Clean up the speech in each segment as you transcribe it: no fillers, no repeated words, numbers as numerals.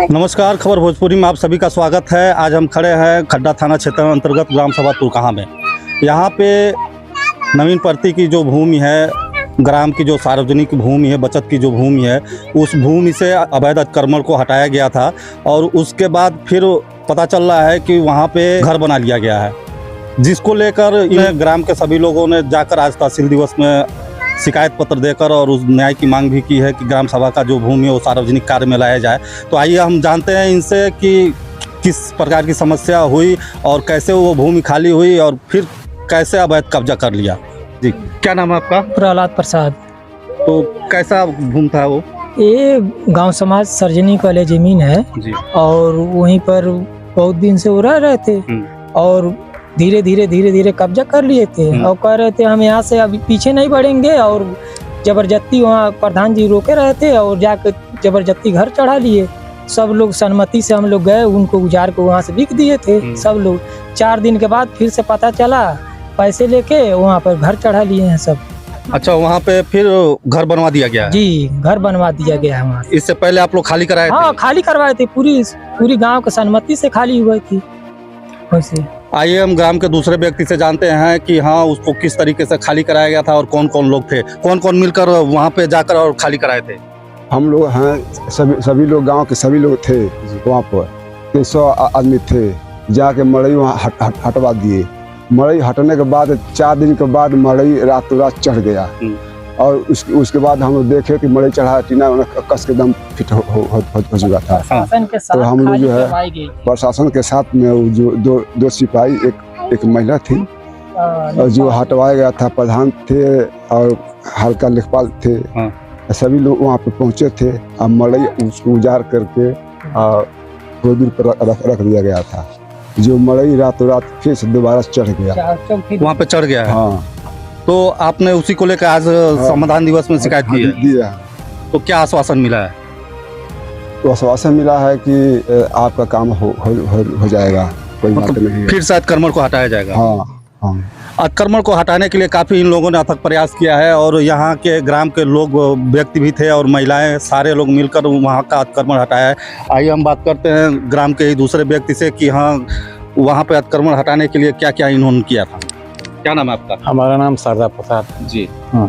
नमस्कार, खबर भोजपुरी में आप सभी का स्वागत है। आज हम खड़े हैं खड्डा थाना क्षेत्र अंतर्गत ग्राम सभा तुरकहाँ में। यहाँ पे नवीन प्रति की जो भूमि है, ग्राम की जो सार्वजनिक भूमि है, बचत की जो भूमि है, उस भूमि से अवैध अतिक्रमण को हटाया गया था और उसके बाद फिर पता चल रहा है कि वहाँ पे घर बना लिया गया है, जिसको लेकर इन ग्राम के सभी लोगों ने जाकर आज तहसील दिवस में शिकायत पत्र देकर और उस न्याय की मांग भी की है कि ग्राम सभा का जो भूमि है वो सार्वजनिक कार्य में लाया जाए। तो आइए हम जानते हैं इनसे कि किस प्रकार की समस्या हुई और कैसे वो भूमि खाली हुई और फिर कैसे अवैध कब्जा कर लिया। जी, क्या नाम है आपका? प्रहलाद प्रसाद। तो कैसा भूमि था वो? ये गांव समाज सार्वजनिक वाले जमीन है जी। और वहीं पर बहुत दिन से वो रह रहे थे और धीरे धीरे कब्जा कर लिए थे और कह रहे थे हम यहाँ से अभी पीछे नहीं बढ़ेंगे और जबरदस्ती वहाँ प्रधान जी रोके रहे थे और जाकर जबरदस्ती घर चढ़ा लिए। सब लोग सहमति से हम लोग गए, उनको उजाड़ को वहाँ से बिक दिए थे सब लोग। 4 दिन के बाद फिर से पता चला, पैसे लेके वहाँ पर घर चढ़ा लिए हैं सब। अच्छा, वहाँ पे फिर घर बनवा दिया गया है? जी, घर बनवा दिया गया है वहाँ। इससे पहले आप लोग खाली कराए थे? हाँ, खाली करवाए थे, पूरी गांव की सहमति से खाली हुई थी वैसे। आइए हम ग्राम के दूसरे व्यक्ति से जानते हैं कि हाँ, उसको किस तरीके से खाली कराया गया था और कौन कौन लोग थे, कौन कौन मिलकर वहाँ पे जाकर और खाली कराए थे। हम लोग हैं, सभी लोग, गांव के सभी लोग थे वहाँ पर। 300 आदमी थे। जाके मड़ई वहाँ हटवा दिए। मड़ई हटने के बाद 4 दिन के बाद मड़ई रातों रात चढ़ गया और उसके बाद हम लोग देखे कि मड़ई चढ़ा, टीना कस के दम फिट हो चुका था। तो हम लोग जो है प्रशासन के साथ में जो दो सिपाही, एक महिला थी और जो हटवाया गया था प्रधान थे और हल्का लेखपाल थे, सभी लोग वहाँ पे पहुँचे थे और मड़ई उसको उजाड़ करके थोड़ी दूर पर रख दिया गया था। जो मड़ई रातों रात फिर से दोबारा चढ़ गया, वहाँ पे चढ़ गया है। हाँ, तो आपने उसी को लेकर आज संविधान दिवस में शिकायत की है? तो क्या आश्वासन मिला है? तो आश्वासन मिला है कि आपका काम हो जाएगा, कोई बात नहीं है। फिर से अतिक्रमण को हटाया जाएगा? हाँ। अतिक्रमण को हटाने के लिए काफ़ी इन लोगों ने अथक प्रयास किया है और यहाँ के ग्राम के लोग, व्यक्ति भी थे और महिलाएं, सारे लोग मिलकर वहाँ का अतिक्रमण हटाया है। आइए हम बात करते हैं ग्राम के दूसरे व्यक्ति से कि हाँ, वहाँ पे अतिक्रमण हटाने के लिए क्या क्या इन्होंने किया था। क्या नाम है आपका? हमारा नाम शारदा प्रसाद जी। हाँ।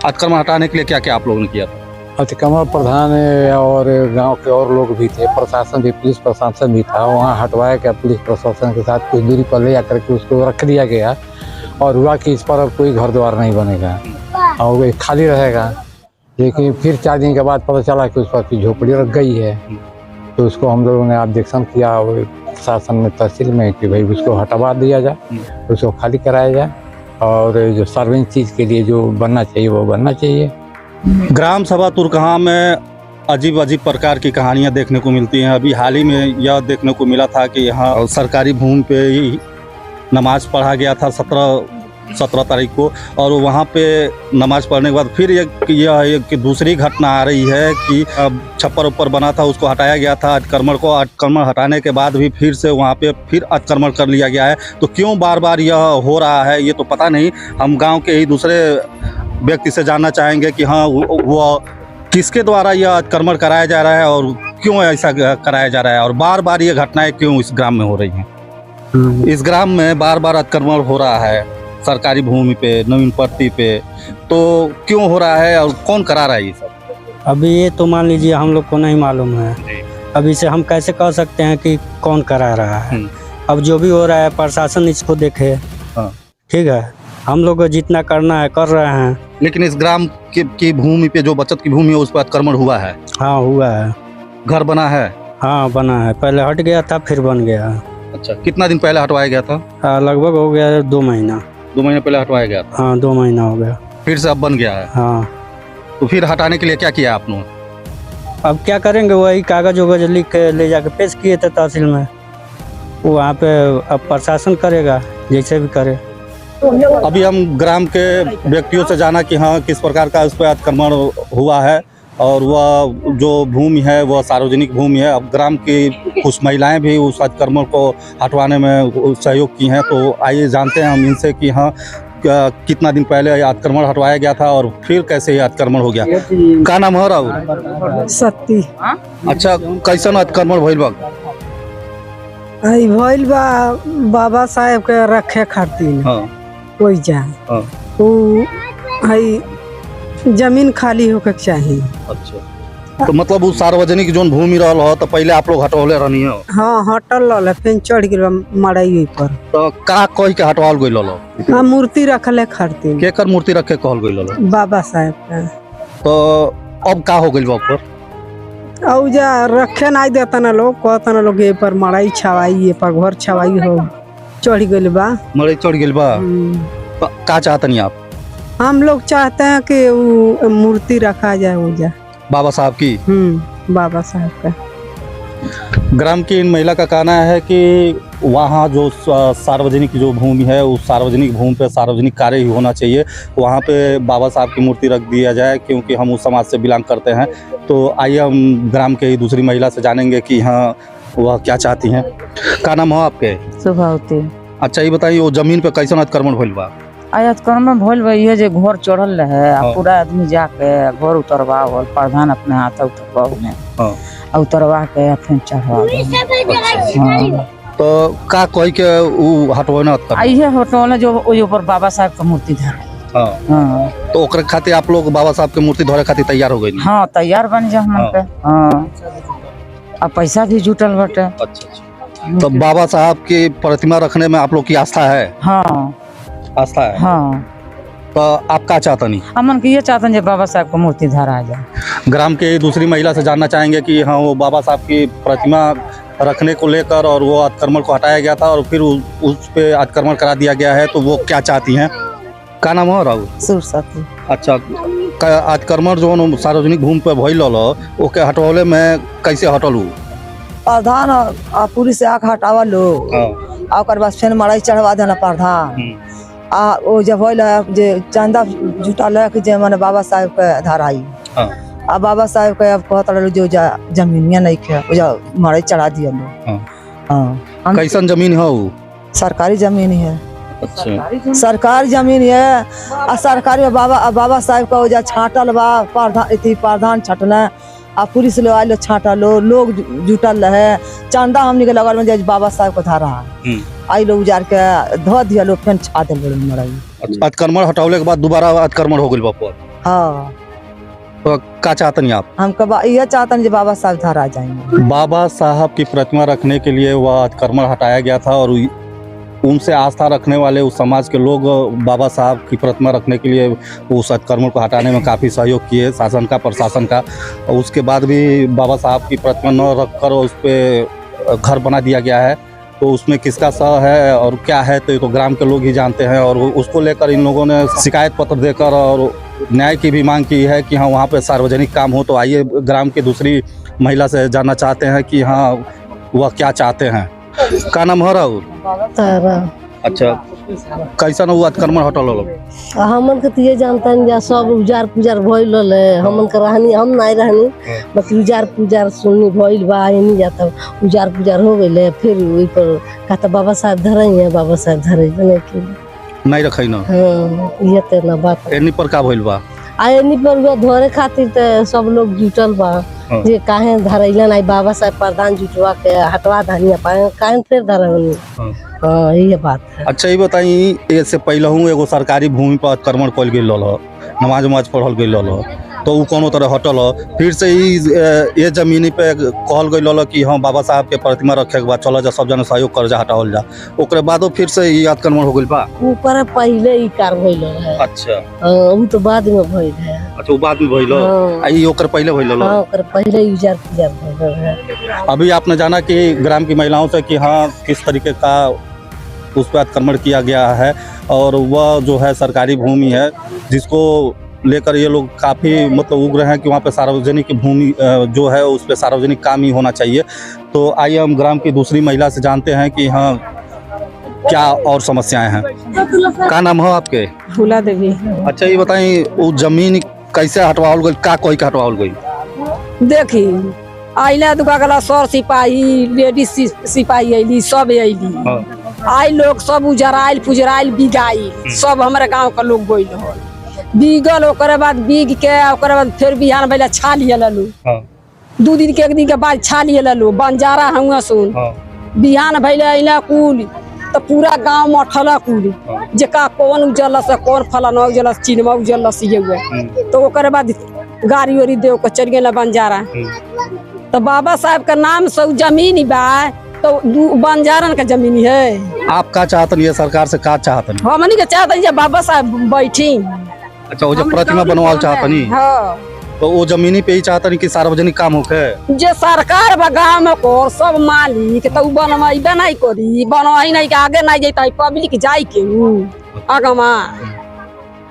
अतिक्रमण हटाने के लिए क्या क्या आप लोगों ने किया था? अतिक्रमण प्रधान और गांव के और लोग भी थे, प्रशासन भी, पुलिस प्रशासन भी था। वहाँ हटवाया गया पुलिस प्रशासन के साथ, कुछ दूरी पर ले जाकर के उसको रख दिया गया और हुआ कि इस पर अब कोई घर द्वार नहीं बनेगा और वो खाली रहेगा। लेकिन फिर 4 दिन के बाद पता चला कि उस पर झोपड़ी रख गई है। तो उसको हम लोगों ने ऑब्जेक्शन किया प्रशासन में, तहसील में, कि भाई उसको हटवा दिया जाए, उसको खाली कराया जाए और जो सार्वजनिक चीज़ के लिए जो बनना चाहिए वो बनना चाहिए। ग्राम सभा तुरकहाँ में अजीब प्रकार की कहानियां देखने को मिलती हैं। अभी हाल ही में यह देखने को मिला था कि यहाँ सरकारी भूमि पे ही नमाज पढ़ा गया था 17 तारीख को और वहाँ पे नमाज पढ़ने के बाद फिर यह दूसरी घटना आ रही है कि छप्पर ऊपर बना था, उसको हटाया गया था। अतिक्रमण हटाने के बाद भी फिर से वहाँ पे फिर अतिक्रमण कर लिया गया है। तो क्यों बार बार यह हो रहा है ये तो पता नहीं। हम गांव के ही दूसरे व्यक्ति से जानना चाहेंगे कि हाँ, वो किसके द्वारा यह अतिक्रमण कराया जा रहा है और क्यों ऐसा कराया जा रहा है और बार बार ये घटनाएं क्यों इस ग्राम में हो रही हैं। इस ग्राम में बार बार अतिक्रमण हो रहा है सरकारी भूमि पे, नवीन प्रति पे, तो क्यों हो रहा है और कौन करा रहा है ये सब? अभी ये तो मान लीजिए हम लोग को नहीं मालूम है। अभी से हम कैसे कह सकते हैं कि कौन करा रहा है। अब जो भी हो रहा है प्रशासन इसको देखे। ठीक है, हम लोग को जितना करना है कर रहे हैं। लेकिन इस ग्राम की भूमि पे, जो बचत की भूमि है, उस पर अतिक्रमण हुआ है? हाँ, हुआ है। घर बना है? हाँ, बना है। पहले हट गया था फिर बन गया। अच्छा, कितना दिन पहले हटवाया गया था? लगभग हो गया 2 महीना। 2 महीने पहले हटवाया गया था? हाँ, 2 महीना हो गया। फिर से अब बन गया है? हाँ। तो फिर हटाने के लिए क्या किया आपने? अब क्या करेंगे, वही कागज वगज लिख के ले जाके पेश किए थे तहसील में। वहाँ पे अब प्रशासन करेगा जैसे भी करे। अभी हम ग्राम के व्यक्तियों से जाना कि हाँ, किस प्रकार का उस पर अतिक्रमण हुआ है और वह जो भूमि है वह सार्वजनिक भूमि है। अब ग्राम की कुछ महिलाएं भी उस अतिक्रमण को हटवाने में सहयोग की हैं। तो आइए जानते हैं हम इनसे कि हाँ, कितना दिन पहले ये अतिक्रमण हटवाया गया था और फिर कैसे ये अतिक्रमण हो गया? का नाम है राहुल? सत्ती अच्छा, कैसन अतिक्रमण भइल बा? आई भइल बा बाबा साहेब के रखे खातिर हाँ कोई जा हाँ उ आई जमीन खाली होके चाहिए। अच्छा, तो मतलब वो सार्वजनिक जोन भूमि रहल हो तो पहले आप लोग हटवले रहनी हो? हाँ हटल रहल फिर चढ़ गइल बा मड़ई पर। तो का कह के हटवाल गइल हो? हाँ मूर्ति रखले खातिर केकर मूर्ति रखे कहल गइल हो? बाबा साहेब के। तो अब का हो गइल बा ऊपर? औ जा रखे नहीं देता ना लोग, कहता ना लोग ये पर मड़ई छवाई ये पर घर छवाई हो चढ़ गइल बा। मड़ई चढ़ गइल बा। तो का चाहतनी आप? हम लोग चाहते हैं कि वो मूर्ति रखा जाए हो जा बाबा साहब की। बाबा साहब का। ग्राम की इन महिला का कहना है कि वहाँ जो सार्वजनिक जो भूमि है उस सार्वजनिक भूमि पे सार्वजनिक कार्य ही होना चाहिए, वहाँ पे बाबा साहब की मूर्ति रख दिया जाए, क्योंकि हम उस समाज से बिलोंग करते हैं। तो आइए हम ग्राम के ही दूसरी महिला से जानेंगे कि हाँ वह क्या चाहती हैं। क्या नाम हो आपके? सुभावती। अच्छा, ये बताइए वो जमीन पे कैसन अतिक्रमण भइल बा? अतिक्रमण भइल बा ये जे घर चढ़ल रहे आ पूरा आदमी जाके घर उतरवावल, प्रधान अपने हाथ उतरवाव में उतरवा के फिर चढ़वा। तो का कह के उ हटवाना अतिक्रमण? आइए हटवाना जो ओइ ऊपर बाबा साहब का मूर्ति धरे। हां, तो ओकरे खातिर आप लोग बाबा साहब के मूर्ति धरे खातिर तैयार हो गए? हां तैयार बन जा हमन पे। हां, अब पैसा भी जुटल बटे। अच्छा, तो बाबा साहब की प्रतिमा रखने में आप लोग की आस्था है? हाँ आस्था है। हाँ, तो आप क्या चाहतनी? हमन के ये चाहतन जे बाबा साहब का मूर्ति धरा जाए। ग्राम के दूसरी महिला से जानना चाहेंगे कि हाँ वो बाबा साहब की प्रतिमा रखने को लेकर और वो अतिक्रमण को हटाया गया था और फिर उस पे अतिक्रमण करा दिया गया है, तो वो क्या चाहती हैं? का नाम है राहुल? सुरसती। अच्छा, अतिक्रमण जो सार्वजनिक भूमि पे भइल ओके हटवले में कैसे हटल? प्रधान पुलिस आके हटावा लो और बाद फिर मड़ई चढ़वा देना प्रधान। वो जब होल जे चंदा जुटल है कि जे माने बाबा साहब के धराई। अब बाबा साहब के अब कहत रहो जो जमीनिया नहीं खे मड़ई चढ़ा दिया लो। कैसन जमीन है वो? सरकारी जमीन है। अच्छा, सरकारी जमीन है आ सरकारी में बाबा साहब का वो छाटल बा प्रधान छटना आ पुलिस लोग आइलो छाटलो लोग जुटल रहे चंदा हमनी के लगल में बाबा साहब को धारा आई लोग उजार के धो दिया लोग फिर छा दिल मड़ई। अतिक्रमण हटावले के बाद दोबारा अतिक्रमण हो गइल बा? हाँ, तो क्या चाहतनी आप? हम ये चाहतन जे बाबा साहब धरा जाएंगे। बाबा साहब की प्रतिमा रखने के लिए वह अतिक्रमण हटाया गया था और उनसे आस्था रखने वाले उस समाज के लोग बाबा साहब की प्रतिमा रखने के लिए उस अतिक्रमण को हटाने में काफ़ी सहयोग किए, शासन का प्रशासन का। और उसके बाद भी बाबा साहब की प्रतिमा न रखकर उस पर घर बना दिया गया है। तो उसमें किसका सह है और क्या है तो ये तो ग्राम के लोग ही जानते हैं। और उसको लेकर इन लोगों ने शिकायत पत्र देकर और न्याय की भी मांग की है कि हाँ वहाँ पे सार्वजनिक काम हो। तो आइए ग्राम की दूसरी महिला से जानना चाहते हैं कि हाँ वह क्या चाहते हैं। का नाम हो राहुल? अच्छा, कैसन वो अतिक्रमण हटल? हमन के ये जानता है सब उजार पुजार भइल है। हमन के रहनी हम नहीं रहनी बाकी उजार पुजार सुननी भइल बा नहीं जाता उजार पुजार हो गइले फिर ओइ पर कहता बाबा साहब धरे हैं बाबा साहब धरे नहीं रखै ना। हां, ये ते ना बात एनी पर का भइल बा? आयनी पर धरे खातिर ते सब लोग जुटल बा जे काहे धरैला नहीं बाबा साहब प्रधान जुटवा के हटवा धनिया पाए काहे फिर धरवनी। हां, ये बात है। अच्छा, ये बताई इससे पहले हूँ एगो सरकारी भूमि पर अतिक्रमण कल गई नमाज पढ़ल गई तो वो कोनो तरह हटल फिर से ये जमीनी पे कहल गई कि हाँ बाबा साहब के प्रतिमा रखे के बाद चलो जा सब जन सहयोग कर जा हटावल जा ओकरे बादो फिर से ये अतिक्रमण हो गई बा? ऊपर पहले ही कार भइल है। अच्छा, वो तो बाद में भइल है। अच्छा, वो बाद में भइल आई ओकर पहले भइल? हां, ओकर पहले उजार पुजार भइल है। अभी आपने जाना कि ग्राम की महिलाओं से कि हाँ किस तरीके का उस पर अतिक्रमण किया गया है और वह जो है सरकारी भूमि है जिसको लेकर ये लोग काफ़ी मतलब उग्र हैं कि वहाँ पे सार्वजनिक भूमि जो है उस पर सार्वजनिक काम ही होना चाहिए। तो आइए हम ग्राम की दूसरी महिला से जानते हैं कि हाँ क्या और समस्याएं हैं। क्या नाम हो आपके? फूला देवी। अच्छा, ये बताइए वो जमीन कैसे हटवाओल गई? का कोई हटवाओल गई? देखी आइला दुका गला सर सिपाही लेडीज सिपाही अइली सब अइली आई लोग सब उजराइल पुजराइल बिगाइल सब हमारे गांव का लोग गइल हो बीगल ओकरे बाद बीग के ओकरे बाद फिर बिहान भइला छा लिया ललू 2 दिन के 1 दिन के बाद छा लिया ललू बंजारा हुआ सुन बिहान भइला इला कुल तो पूरा गांव मठला कुल जेका कौन उजल से कौन फलाना उजल चिन्हवा उजल ये हुए तो ओकरे बाद गाड़ी ओरी दे के चल गेला बंजारा तो बाबा साहब का नाम से जमीन बा तो बंजारन का जमीन है। आप का चाहतन ये सरकार से का चाहतन? हमनी के चाहतन जे बाबा साहब बैठी। अच्छा वो जब प्रतिमा बनवाल चाहतनी हाँ तो वो जमीनी पे ही चाहतनी कि सार्वजनिक काम होके जे सरकार बा गाँव को सब मालिक तो बनवाइबे नहीं करी बनवाई नहीं के आगे नहीं जाता पब्लिक जाई के आगमा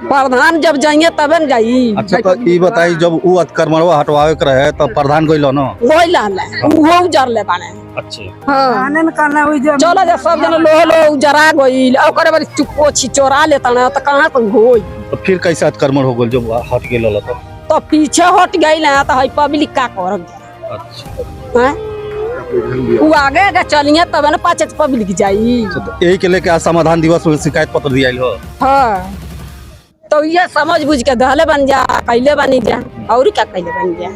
प्रधान जब जाइए तबे न जाई। अच्छा तो ये बताई जब वो अतिक्रमणवा हटवावे के रहे तो प्रधान गइलो न गइला वो उजर ले बाने। अच्छा हां चलो जा सब जन लो उजरा गइल ओकरे बाद चुप्पो छिचोरा लेता ना तो कहां तक होई तो फिर कैसे अतिक्रमण हो गइल जब हट गेल तो पीछे हट गइल तो हई पब्लिक का करब। अच्छा हैं वो आगे के चलिए तबे न पाछे पब्लिक जाई। तो यही के लेके आज समाधान दिवस में शिकायत पत्र दियाइल हो। हां तो ये समझ बुझ के दहले बन जा कैले बनी जा और क्या कैले बन जा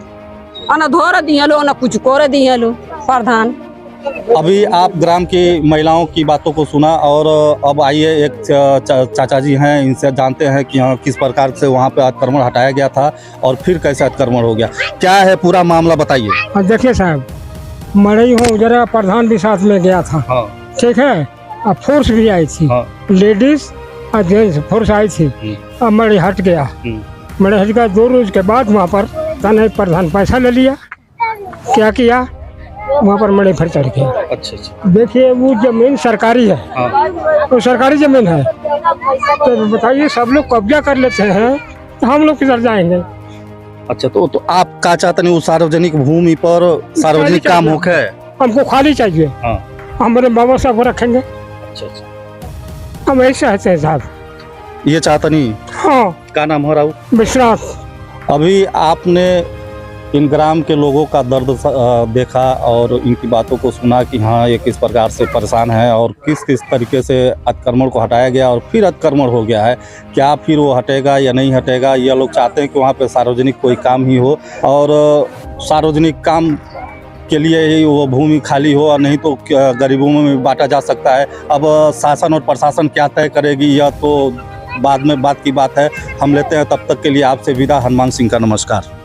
अना धोर दिए लो ना कुछ करे दिए लो प्रधान। अभी आप ग्राम की महिलाओं की बातों को सुना और अब आइए एक चाचा जी हैं इनसे जानते हैं कि किस प्रकार से वहाँ पे अतिक्रमण हटाया गया था और फिर कैसे अतिक्रमण हो गया, क्या है पूरा मामला बताइए। देखिए साहब मरई हूँ जरा प्रधान भी साथ में गया था। हाँ। ठीक है और फोर्स भी आई थी। हाँ। लेडीज और जेंट्स फोर्स आई थी और मरई हट गया। मरई हट गया 2 रोज के बाद वहाँ पर थाना प्रधान पैसा ले लिया क्या किया वहाँ पर मड़े फिर चढ़ गया। अच्छा देखिए वो जमीन सरकारी है। हाँ। तो सरकारी जमीन है तो बताइए सब लोग कब्जा कर लेते हैं तो हम लोग किधर जाएंगे। अच्छा तो आप का चाहते हैं उस सार्वजनिक भूमि पर सार्वजनिक काम होके हमको खाली चाहिए। हाँ। हमारे बाबा साहब को रखेंगे। अच्छा हम ऐसे चाहते हैं साहब ये चाहता नहीं। हाँ। क्या नाम हो रहा विश्वास। अभी आपने इन ग्राम के लोगों का दर्द देखा और इनकी बातों को सुना कि हाँ ये किस प्रकार से परेशान है और किस किस तरीके से अतिक्रमण को हटाया गया और फिर अतिक्रमण हो गया है, क्या फिर वो हटेगा या नहीं हटेगा। ये लोग चाहते हैं कि वहाँ पे सार्वजनिक कोई काम ही हो और सार्वजनिक काम के लिए ही वो भूमि खाली हो और नहीं तो गरीबों में बांटा जा सकता है। अब शासन और प्रशासन क्या तय करेगी यह तो बाद में बात की बात है। हम लेते हैं तब तक के लिए आपसे विदा। हनुमान सिंह का नमस्कार।